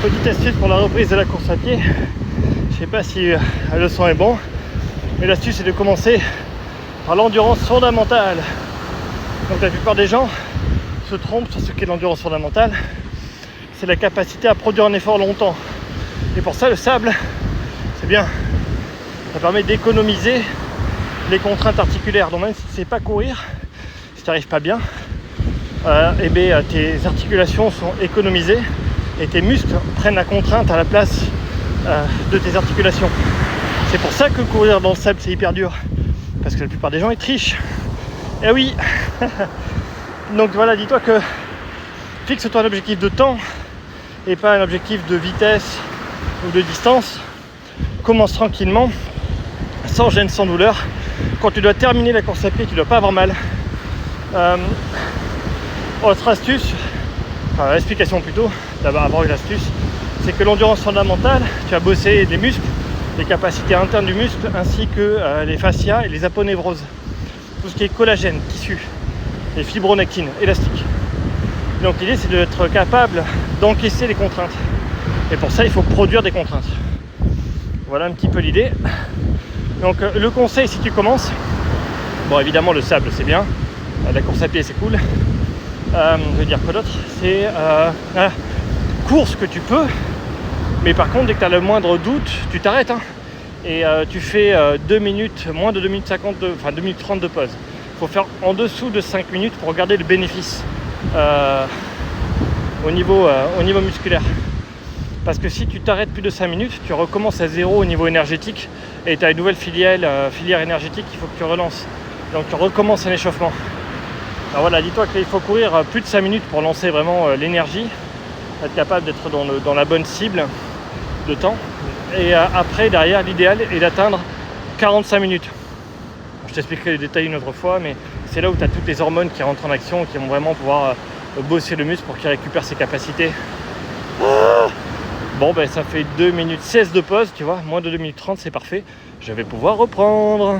Petite astuce pour la reprise de la course à pied. Je sais pas si le son est bon, mais l'astuce c'est de commencer par l'endurance fondamentale. Donc la plupart des gens se trompent sur ce qu'est l'endurance fondamentale. C'est la capacité à produire un effort longtemps. Et pour ça, le sable, c'est bien. Ça permet d'économiser les contraintes articulaires. Donc même si tu ne sais pas courir, si tu n'arrives pas bien, tes articulations sont économisées et tes muscles prennent la contrainte à la place de tes articulations. C'est pour ça que courir dans le sable, c'est hyper dur. Parce que la plupart des gens, ils trichent. Eh oui. Donc voilà, dis-toi que fixe-toi un objectif de temps et pas un objectif de vitesse ou de distance. Commence tranquillement, sans gêne, sans douleur. Quand tu dois terminer la course à pied, tu ne dois pas avoir mal. Autre astuce, explication plutôt, d'abord avoir une astuce, c'est que l'endurance fondamentale, tu as bossé les muscles, les capacités internes du muscle, ainsi que les fascias et les aponevroses. Tout ce qui est collagène, tissu, les fibronectines, élastiques. Donc l'idée c'est d'être capable d'encaisser les contraintes. Et pour ça il faut produire des contraintes. Voilà un petit peu l'idée. Donc le conseil si tu commences, bon évidemment le sable c'est bien, la course à pied c'est cool. Je veux dire quoi d'autre, c'est course que tu peux, mais par contre dès que tu as le moindre doute, tu t'arrêtes et tu fais 2 minutes, moins de 2 minutes 50, 2 minutes 30 de pause. Il faut faire en dessous de 5 minutes pour regarder le bénéfice au niveau musculaire. Parce que si tu t'arrêtes plus de 5 minutes, tu recommences à zéro au niveau énergétique et tu as une nouvelle filière énergétique qu'il faut que tu relances. Donc tu recommences un échauffement. Alors voilà, dis-toi qu'il faut courir plus de 5 minutes pour lancer vraiment l'énergie, être capable d'être dans la bonne cible de temps. Et après, derrière, l'idéal est d'atteindre 45 minutes. Je t'expliquerai les détails une autre fois, mais c'est là où tu as toutes les hormones qui rentrent en action, qui vont vraiment pouvoir bosser le muscle pour qu'il récupère ses capacités. Bon, ben ça fait 2 minutes 16 de pause, tu vois, moins de 2 minutes 30, c'est parfait. Je vais pouvoir reprendre.